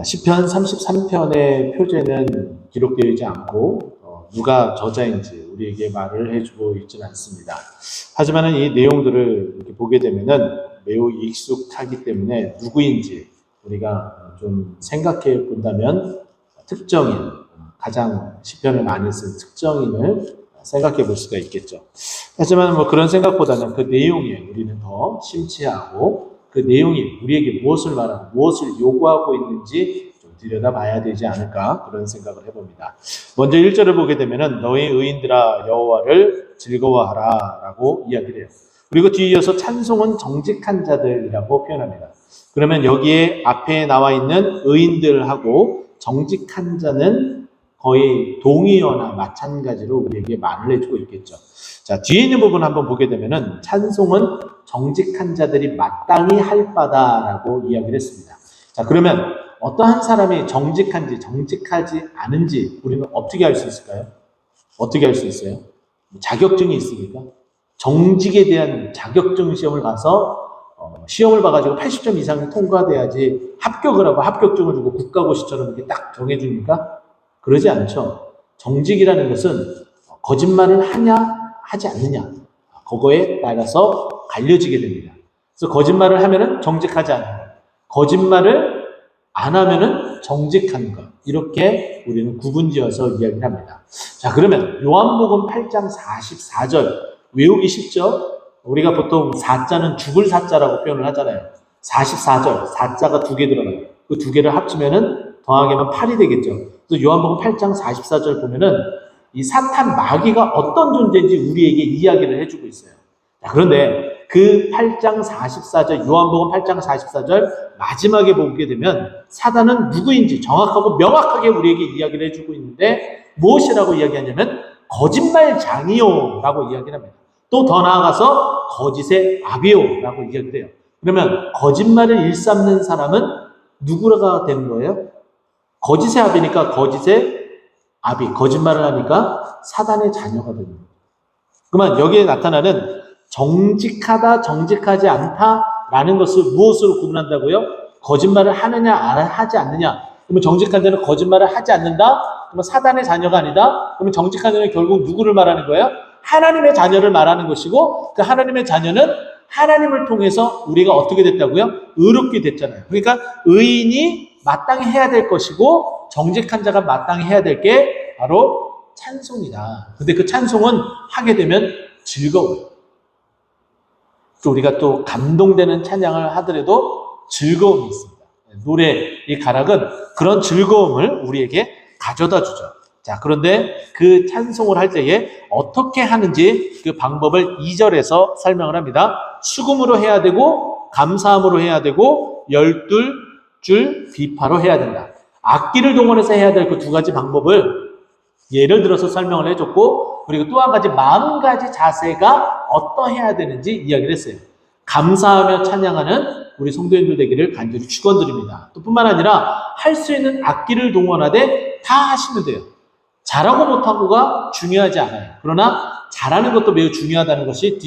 시편 33편의 표제는 기록되어 있지 않고 누가 저자인지 우리에게 말을 해주고 있지는 않습니다. 하지만 이 내용들을 이렇게 보게 되면은 매우 익숙하기 때문에 누구인지 우리가 좀 생각해 본다면 특정인, 가장 시편을 많이 쓴 특정인을 생각해 볼 수가 있겠죠. 하지만 그런 생각보다는 그 내용에 우리는 더 심취하고 그 내용이 우리에게 무엇을 말하고 무엇을 요구하고 있는지 좀 들여다봐야 되지 않을까 그런 생각을 해봅니다. 먼저 1절을 보게 되면은 너희 의인들아 여호와를 즐거워하라 라고 이야기를 해요. 그리고 뒤에 이어서 찬송은 정직한 자들이라고 표현합니다. 그러면 여기에 앞에 나와 있는 의인들하고 정직한 자는 거의 동의어나 마찬가지로 우리에게 말을 해주고 있겠죠. 자, 뒤에 있는 부분 한번 보게 되면은 찬송은 정직한 자들이 마땅히 할 바다라고 이야기를 했습니다. 자, 그러면 어떠한 사람이 정직한지 정직하지 않은지 우리는 어떻게 알 수 있을까요? 어떻게 알 수 있어요? 자격증이 있습니까? 정직에 대한 자격증 시험을 가서 시험을 봐가지고 80점 이상이 통과돼야지 합격을 하고 합격증을 주고 국가고시처럼 이렇게 딱 정해줍니까? 그러지 않죠. 정직이라는 것은 거짓말을 하냐 하지 않느냐 그거에 따라서 갈려지게 됩니다. 그래서 거짓말을 하면은 정직하지 않은 것, 거짓말을 안 하면은 정직한 것, 이렇게 우리는 구분지어서 이야기를 합니다. 자, 그러면 요한복음 8장 44절 외우기 쉽죠? 우리가 보통 사자는 죽을 사자라고 표현을 하잖아요. 44절 사자가 2개 들어가요. 그 2개를 합치면은 더하기면 8이 되겠죠. 또 요한복음 8장 44절 보면은 이 사탄 마귀가 어떤 존재인지 우리에게 이야기를 해주고 있어요. 자, 그런데 그 8장 44절, 요한복음 8장 44절 마지막에 보게 되면 사단은 누구인지 정확하고 명확하게 우리에게 이야기를 해주고 있는데 무엇이라고 이야기하냐면 거짓말장이요 라고 이야기를 합니다. 또 더 나아가서 거짓의 아비요 라고 이야기를 해요. 그러면 거짓말을 일삼는 사람은 누구가 되는 거예요? 거짓의 아비니까 거짓의 아비, 거짓말을 하니까 사단의 자녀가 됩니다. 그러면 여기에 나타나는 정직하다, 정직하지 않다라는 것을 무엇으로 구분한다고요? 거짓말을 하느냐, 하지 않느냐. 그러면 정직한 자는 거짓말을 하지 않는다? 그러면 사단의 자녀가 아니다? 그러면 정직한 자는 결국 누구를 말하는 거예요? 하나님의 자녀를 말하는 것이고, 그 하나님의 자녀는 하나님을 통해서 우리가 어떻게 됐다고요? 의롭게 됐잖아요. 그러니까 의인이 마땅히 해야 될 것이고 정직한 자가 마땅히 해야 될 게 바로 찬송이다. 근데 그 찬송은 하게 되면 즐거워요. 또 우리가 또 감동되는 찬양을 하더라도 즐거움이 있습니다. 노래, 이 가락은 그런 즐거움을 우리에게 가져다 주죠. 자, 그런데 그 찬송을 할 때에 어떻게 하는지 그 방법을 2절에서 설명을 합니다. 수금으로 해야 되고 감사함으로 해야 되고 12줄 비파로 해야 된다. 악기를 동원해서 해야 될 그 2가지 방법을 예를 들어서 설명을 해줬고, 그리고 또 한 가지 마음가짐 자세가 어떠해야 되는지 이야기를 했어요. 감사하며 찬양하는 우리 성도님들 되기를 간절히 축원드립니다. 또 뿐만 아니라 할 수 있는 악기를 동원하되 다 하시면 돼요. 잘하고 못하고가 중요하지 않아요. 그러나 잘하는 것도 매우 중요하다는 것이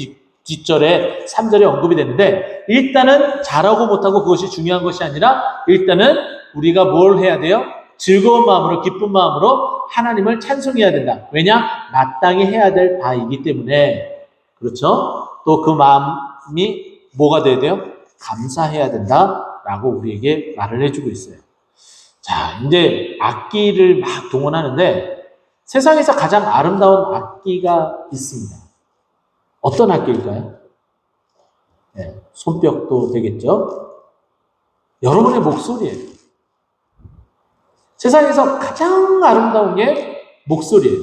뒷절에 3절에 언급이 되는데, 일단은 잘하고 못하고 그것이 중요한 것이 아니라 일단은 우리가 뭘 해야 돼요? 즐거운 마음으로, 기쁜 마음으로 하나님을 찬송해야 된다. 왜냐? 마땅히 해야 될 바이기 때문에. 그렇죠? 또 그 마음이 뭐가 돼야 돼요? 감사해야 된다라고 우리에게 말을 해주고 있어요. 자, 이제 악기를 막 동원하는데 세상에서 가장 아름다운 악기가 있습니다. 어떤 악기일까요? 네, 손뼉도 되겠죠? 여러분의 목소리예요. 세상에서 가장 아름다운 게 목소리예요.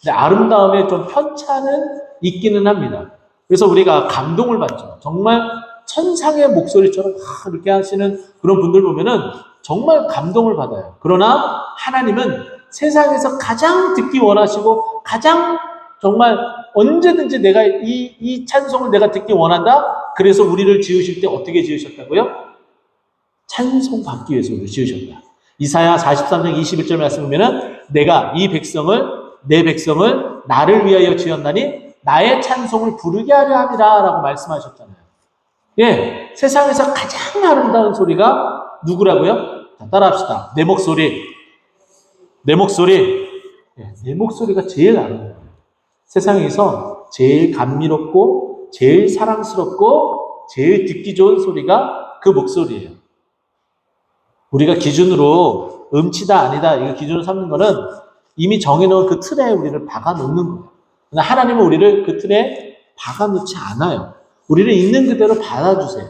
근데 아름다움에 좀 편차는 있기는 합니다. 그래서 우리가 감동을 받죠. 정말 천상의 목소리처럼 이렇게 하시는 그런 분들 보면은 정말 감동을 받아요. 그러나 하나님은 세상에서 가장 듣기 원하시고 가장 정말 언제든지 내가 이 찬송을 내가 듣기 원한다. 그래서 우리를 지으실 때 어떻게 지으셨다고요? 찬송 받기 위해서 우리를 지으셨다. 이사야 43장 21절 말씀 보면은 내가 내 백성을 나를 위하여 지었나니 나의 찬송을 부르게 하려 함이라 라고 말씀하셨잖아요. 예, 세상에서 가장 아름다운 소리가 누구라고요? 자, 따라합시다. 내 목소리. 내 목소리. 내 목소리가 제일 아름다워요. 세상에서 제일 감미롭고 제일 사랑스럽고 제일 듣기 좋은 소리가 그 목소리예요. 우리가 기준으로 음치다 아니다 이거 기준으로 삼는 거는 이미 정해놓은 그 틀에 우리를 박아놓는 거예요. 그러나 하나님은 우리를 그 틀에 박아놓지 않아요. 우리를 있는 그대로 받아주세요.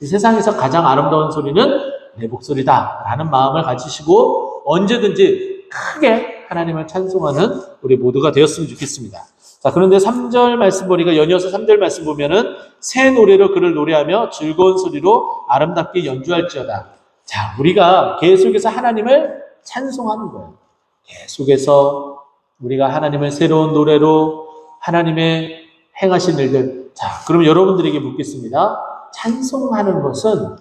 이 세상에서 가장 아름다운 소리는 내 목소리다 라는 마음을 가지시고 언제든지 크게 하나님을 찬송하는 우리 모두가 되었으면 좋겠습니다. 자, 그런데 3절 말씀 보니까 연이어서 3절 말씀 보면은 새 노래로 그를 노래하며 즐거운 소리로 아름답게 연주할지어다. 자, 우리가 계속해서 하나님을 찬송하는 거예요. 계속해서 우리가 하나님을 새로운 노래로 하나님의 행하신 일들. 자, 그러면 여러분들에게 묻겠습니다. 찬송하는 것은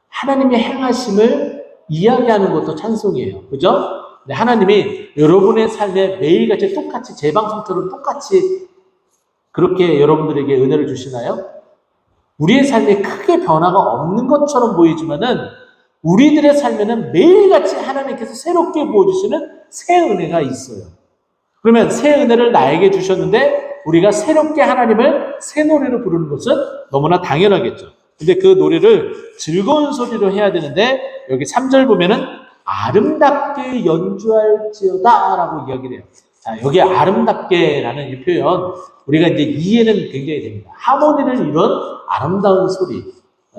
하나님의 행하심을 이야기하는 것도 찬송이에요. 그죠? 하나님이 여러분의 삶에 매일같이 똑같이 재방송처럼 똑같이 그렇게 여러분들에게 은혜를 주시나요? 우리의 삶에 크게 변화가 없는 것처럼 보이지만은 우리들의 삶에는 매일같이 하나님께서 새롭게 부어주시는 새 은혜가 있어요. 그러면 새 은혜를 나에게 주셨는데 우리가 새롭게 하나님을 새 노래로 부르는 것은 너무나 당연하겠죠. 근데 그 노래를 즐거운 소리로 해야 되는데 여기 3절 보면은 아름답게 연주할지어다 라고 이야기를 해요. 자, 여기 아름답게라는 이 표현 우리가 이제 이해는 굉장히 됩니다. 하모니를 이룬 아름다운 소리.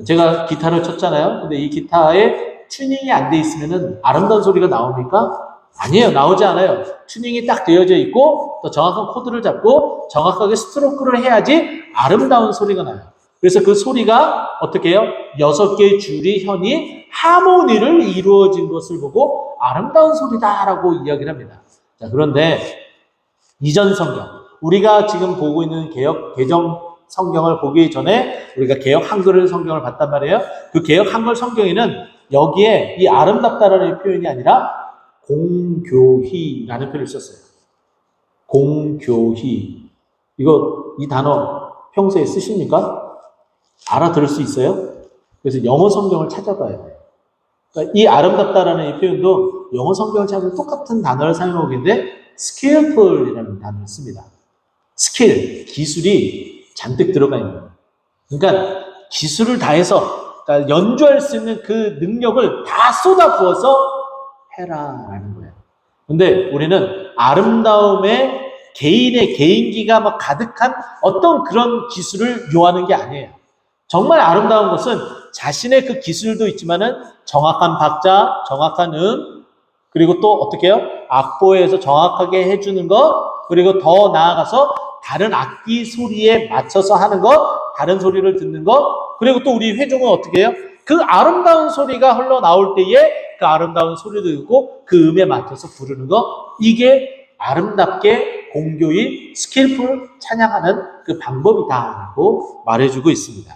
제가 기타를 쳤잖아요. 근데 이 기타에 튜닝이 안 돼 있으면은 아름다운 소리가 나옵니까? 아니에요. 나오지 않아요. 튜닝이 딱 되어져 있고 또 정확한 코드를 잡고 정확하게 스트로크를 해야지 아름다운 소리가 나요. 그래서 그 소리가 어떻게 해요? 6개의 줄이 현이 하모니를 이루어진 것을 보고 아름다운 소리다라고 이야기를 합니다. 자, 그런데 이전 성경, 우리가 지금 보고 있는 개정 성경을 보기 전에 우리가 개역 한글 성경을 봤단 말이에요. 그 개역 한글 성경에는 여기에 이 아름답다라는 표현이 아니라 공교희라는 표현을 썼어요. 공교희. 이 단어 평소에 쓰십니까? 알아들을 수 있어요? 그래서 영어 성경을 찾아봐야 돼요. 그러니까 이 아름답다라는 이 표현도 영어 성경을 찾으면 똑같은 단어를 사용하고 있는데 skillful이라는 단어를 씁니다. 스킬, 기술이 잔뜩 들어가 있는 거예요. 그러니까 기술을 다해서 그러니까 연주할 수 있는 그 능력을 다 쏟아부어서 해라라는 거예요. 근데 우리는 아름다움에 개인의 개인기가 막 가득한 어떤 그런 기술을 요하는 게 아니에요. 정말 아름다운 것은 자신의 그 기술도 있지만은 정확한 박자, 정확한 그리고 또 어떻게 해요? 악보에서 정확하게 해주는 것, 그리고 더 나아가서 다른 악기 소리에 맞춰서 하는 것, 다른 소리를 듣는 것, 그리고 또 우리 회중은 어떻게 해요? 그 아름다운 소리가 흘러나올 때에 그 아름다운 소리도 듣고 그 음에 맞춰서 부르는 것, 이게 아름답게 공교히 스킬풀 찬양하는 그 방법이다라고 말해주고 있습니다.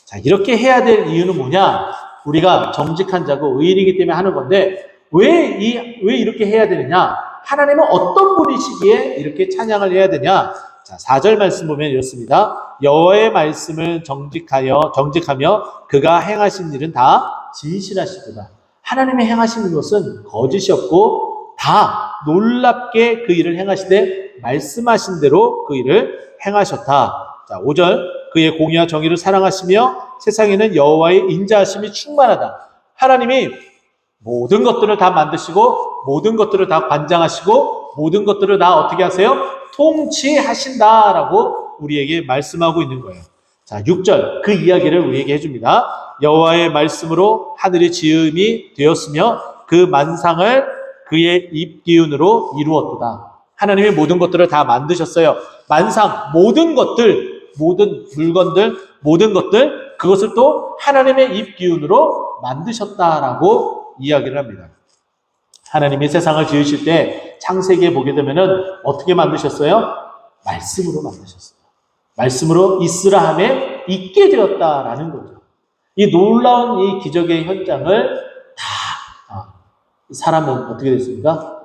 자, 이렇게 해야 될 이유는 뭐냐? 우리가 정직한 자고 의인이기 때문에 하는 건데 왜 이렇게 해야 되느냐? 하나님은 어떤 분이시기에 이렇게 찬양을 해야 되냐? 자, 4절 말씀 보면 이렇습니다. 여호와의 말씀을 정직하며 그가 행하신 일은 다 진실하시도다. 하나님의 행하시는 것은 거짓이 없고 다 놀랍게 그 일을 행하시되 말씀하신 대로 그 일을 행하셨다. 자, 5절 그의 공의와 정의를 사랑하시며 세상에는 여호와의 인자하심이 충만하다. 하나님이 모든 것들을 다 만드시고 모든 것들을 다 관장하시고 모든 것들을 다 어떻게 하세요? 통치하신다라고 우리에게 말씀하고 있는 거예요. 자, 6절 그 이야기를 우리에게 해줍니다. 여호와의 말씀으로 하늘이 지음이 되었으며 그 만상을 그의 입기운으로 이루었도다. 하나님이 모든 것들을 다 만드셨어요. 만상, 모든 것들, 모든 물건들, 모든 것들, 그것을 또 하나님의 입기운으로 만드셨다라고 이야기를 합니다. 하나님이 세상을 지으실 때 창세기에 보게 되면은 어떻게 만드셨어요? 말씀으로 만드셨어요. 말씀으로 있으라 함에 있게 되었다라는 거죠. 이 놀라운 이 기적의 현장을 다 사람은 어떻게 됐습니까?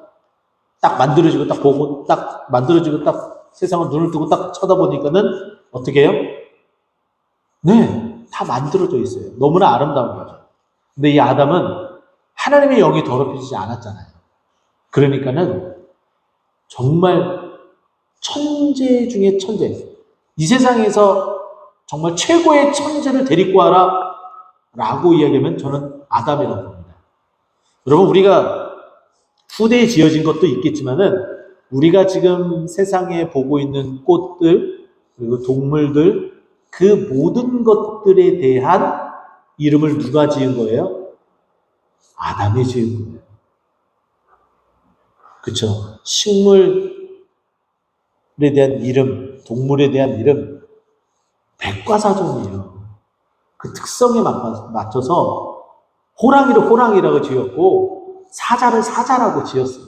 딱 만들어지고 딱 보고 딱 만들어지고 딱 세상을 눈을 뜨고 딱 쳐다보니까는 어떻게 해요? 네, 다 만들어져 있어요. 너무나 아름다운 거죠. 근데 이 아담은 하나님의 영이 더럽혀지지 않았잖아요. 그러니까는 정말 천재 중에 천재. 이 세상에서 정말 최고의 천재를 데리고 와라 라고 이야기하면 저는 아담이라고 봅니다. 여러분, 우리가 후대에 지어진 것도 있겠지만은 우리가 지금 세상에 보고 있는 꽃들, 그리고 동물들, 그 모든 것들에 대한 이름을 누가 지은 거예요? 아담이 지은 거예요. 그쵸? 식물에 대한 이름, 동물에 대한 이름, 백과사전이에요. 그 특성에 맞춰서 호랑이를 호랑이라고 지었고 사자를 사자라고 지었어요.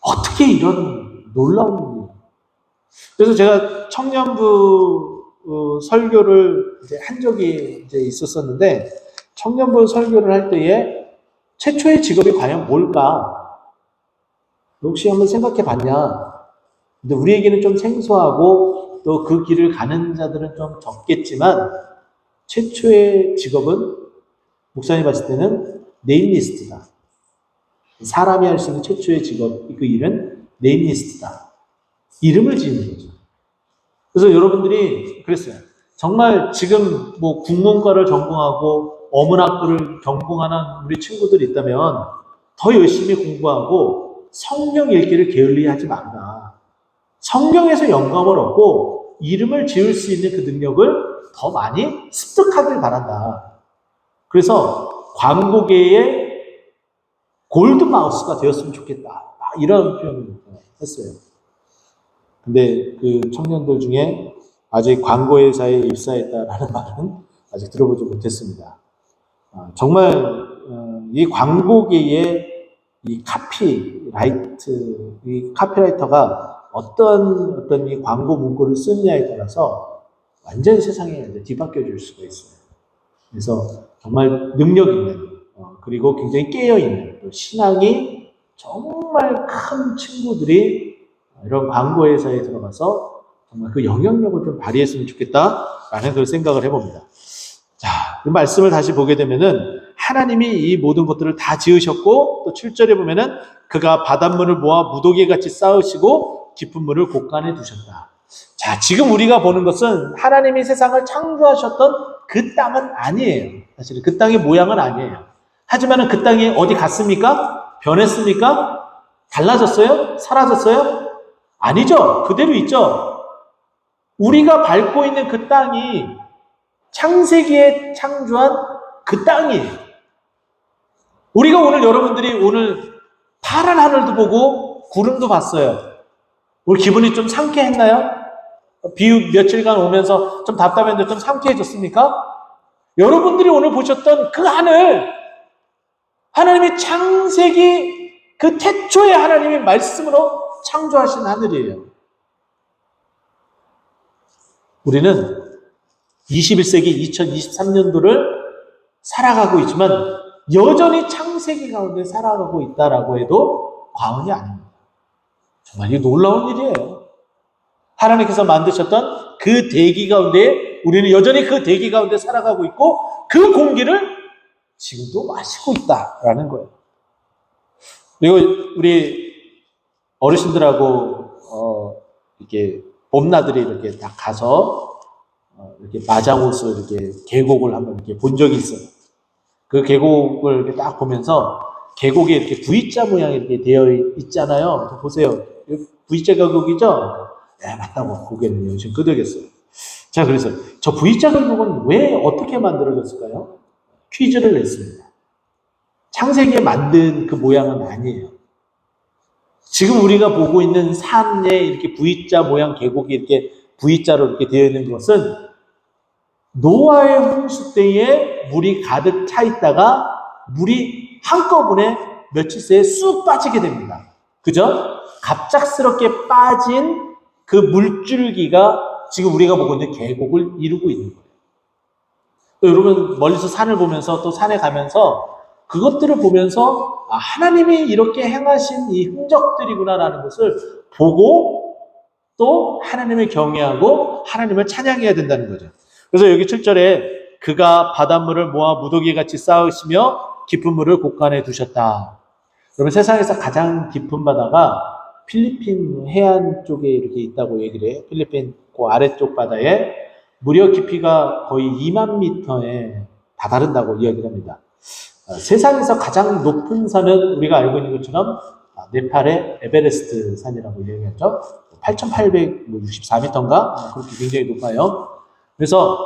어떻게 이런 놀라운 일이에요. 그래서 제가 청년부 설교를 이제 한 적이 이제 있었었는데 청년부 설교를 할 때에 최초의 직업이 과연 뭘까? 혹시 한번 생각해 봤냐? 근데 우리에게는 좀 생소하고 또 그 길을 가는 자들은 좀 적겠지만 최초의 직업은 목사님 봤을 때는 네임리스트다. 사람이 할 수 있는 최초의 직업, 그 일은 네임리스트다. 이름을 지은 거죠. 그래서 여러분들이 그랬어요. 정말 지금 뭐 국문과를 전공하고 어문학부를 전공하는 우리 친구들이 있다면 더 열심히 공부하고 성경 읽기를 게을리하지 말라. 성경에서 영감을 얻고 이름을 지을 수 있는 그 능력을 더 많이 습득하길 바란다. 그래서 광고계의 골드마우스가 되었으면 좋겠다. 이런 표현을 했어요. 근데 그 청년들 중에 아직 광고회사에 입사했다라는 말은 아직 들어보지 못했습니다. 정말 이 광고계의 이 카피라이터가 어떤 이 광고 문구를 쓰느냐에 따라서 완전히 세상에 뒤바뀌어 줄 수가 있어요. 그래서 정말 능력 있는 그리고 굉장히 깨어 있는 또 신앙이 정말 큰 친구들이 이런 광고 회사에 들어가서 정말 그 영향력을 좀 발휘했으면 좋겠다라는 그런 생각을 해봅니다. 자, 이 말씀을 다시 보게 되면은 하나님이 이 모든 것들을 다 지으셨고 또 7절에 보면은 그가 바닷물을 모아 무더기 같이 쌓으시고 깊은 물을 곳간에 두셨다. 자, 지금 우리가 보는 것은 하나님이 세상을 창조하셨던 그 땅은 아니에요. 사실은 그 땅의 모양은 아니에요. 하지만은 그 땅이 어디 갔습니까? 변했습니까? 달라졌어요? 사라졌어요? 아니죠. 그대로 있죠. 우리가 밟고 있는 그 땅이 창세기에 창조한 그 땅이에요. 우리가 오늘 여러분들이 오늘 파란 하늘도 보고 구름도 봤어요. 오늘 기분이 좀 상쾌했나요? 비 며칠간 오면서 좀 답답했는데 좀 상쾌해졌습니까? 여러분들이 오늘 보셨던 그 하늘, 하나님의 창세기 그 태초의 하나님의 말씀으로 창조하신 하늘이에요. 우리는 21세기 2023년도를 살아가고 있지만 여전히 창세기 가운데 살아가고 있다라고 해도 과언이 아닙니다. 정말 이 놀라운 일이에요. 하나님께서 만드셨던 그 대기 가운데 우리는 여전히 그 대기 가운데 살아가고 있고 그 공기를 지금도 마시고 있다라는 거예요. 그리고 우리 어르신들하고 이렇게 봄나들이 이렇게 딱 가서 이렇게 마장옷을 이렇게 계곡을 한번 이렇게 본 적이 있어요. 그 계곡을 이렇게 딱 보면서 계곡에 이렇게 V자 모양이 이렇게 되어 있잖아요. 보세요. V자 계곡이죠? 네, 맞다고 고개는 지금 끄덕였어요. 자, 그래서 저 V자 계곡은 왜 어떻게 만들어졌을까요? 퀴즈를 냈습니다. 창세기에 만든 그 모양은 아니에요. 지금 우리가 보고 있는 산에 이렇게 V자 모양 계곡이 이렇게 V자로 이렇게 되어 있는 것은 노아의 홍수 때에 물이 가득 차 있다가 물이 한꺼번에 며칠 새에 쑥 빠지게 됩니다. 그죠? 갑작스럽게 빠진 그 물줄기가 지금 우리가 보고 있는 계곡을 이루고 있는 거예요. 여러분 멀리서 산을 보면서 또 산에 가면서 그것들을 보면서 하나님이 이렇게 행하신 이 흔적들이구나라는 것을 보고 또 하나님을 경외하고 하나님을 찬양해야 된다는 거죠. 그래서 여기 7절에 그가 바닷물을 모아 무더기같이 쌓으시며 깊은 물을 곳간에 두셨다. 여러분 세상에서 가장 깊은 바다가 필리핀 해안 쪽에 이렇게 있다고 얘기를 해요. 필리핀 그 아래쪽 바다에 무려 깊이가 거의 2만 미터에 다다른다고 이야기를 합니다. 세상에서 가장 높은 산은 우리가 알고 있는 것처럼 네팔의 에베레스트 산이라고 얘기하죠. 8,864m인가? 그렇게 굉장히 높아요. 그래서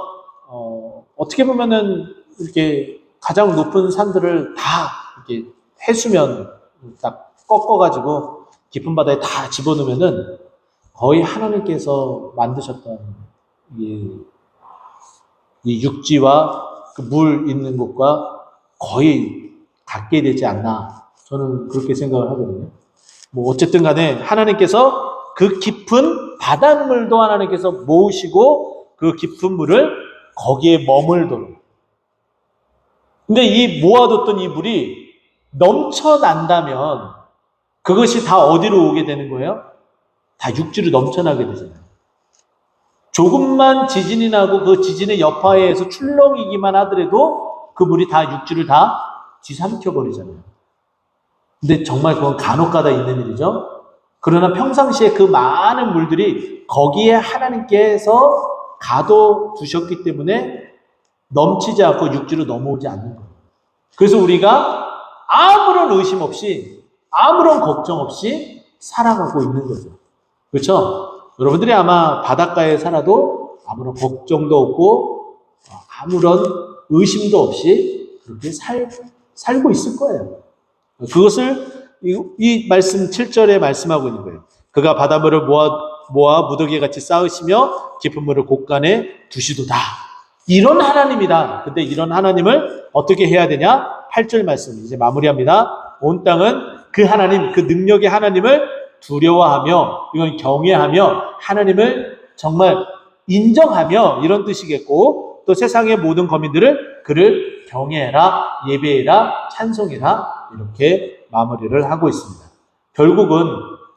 어떻게 보면은 이렇게 가장 높은 산들을 다 이렇게 해수면 딱 꺾어가지고 깊은 바다에 다 집어넣으면은 거의 하나님께서 만드셨던 이 육지와 그 물 있는 곳과 거의 같게 되지 않나 저는 그렇게 생각을 하거든요. 뭐 어쨌든 간에 하나님께서 그 깊은 바닷물도 하나님께서 모으시고 그 깊은 물을 거기에 머물도록. 근데 이 모아뒀던 이 물이 넘쳐난다면 그것이 다 어디로 오게 되는 거예요? 다 육지로 넘쳐나게 되잖아요. 조금만 지진이 나고 그 지진의 여파에서 출렁이기만 하더라도 그 물이 다 육지를 다 뒤삼켜버리잖아요. 근데 정말 그건 간혹가다 있는 일이죠. 그러나 평상시에 그 많은 물들이 거기에 하나님께서 가둬두셨기 때문에 넘치지 않고 육지로 넘어오지 않는 거예요. 그래서 우리가 아무런 의심 없이 아무런 걱정 없이 살아가고 있는 거죠. 그렇죠? 여러분들이 아마 바닷가에 살아도 아무런 걱정도 없고 아무런 의심도 없이 그렇게 살고 있을 거예요. 그것을 이 말씀 7절에 말씀하고 있는 거예요. 그가 바닷물을 모아 무더기같이 쌓으시며 깊은 물을 곳간에 두시도다. 이런 하나님이다. 근데 이런 하나님을 어떻게 해야 되냐? 8절 말씀 이제 마무리합니다. 온 땅은 그 하나님, 그 능력의 하나님을 두려워하며 이건 경외하며 하나님을 정말 인정하며 이런 뜻이겠고 또 세상의 모든 거민들을 그를 경외해라, 예배해라, 찬송해라 이렇게 마무리를 하고 있습니다. 결국은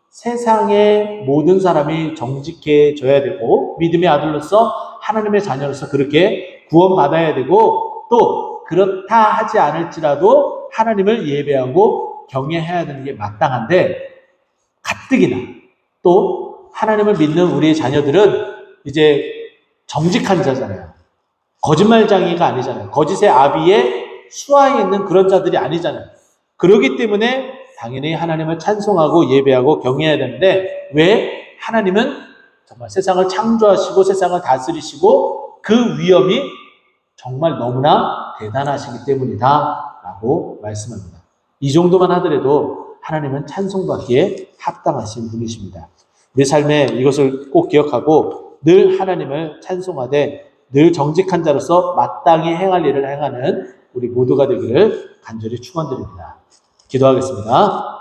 세상의 모든 사람이 정직해져야 되고 믿음의 아들로서 하나님의 자녀로서 그렇게 구원받아야 되고 또 그렇다 하지 않을지라도 하나님을 예배하고 경외해야 되는 게 마땅한데 가뜩이나 또 하나님을 믿는 우리의 자녀들은 이제 정직한 자잖아요. 거짓말쟁이가 아니잖아요. 거짓의 아비의 수하에 있는 그런 자들이 아니잖아요. 그렇기 때문에 당연히 하나님을 찬송하고 예배하고 경외해야 되는데 왜? 하나님은 정말 세상을 창조하시고 세상을 다스리시고 그 위엄이 정말 너무나 대단하시기 때문이다 라고 말씀합니다. 이 정도만 하더라도 하나님은 찬송받기에 합당하신 분이십니다. 내 삶에 이것을 꼭 기억하고 늘 하나님을 찬송하되 늘 정직한 자로서 마땅히 행할 일을 행하는 우리 모두가 되기를 간절히 축원드립니다. 기도하겠습니다.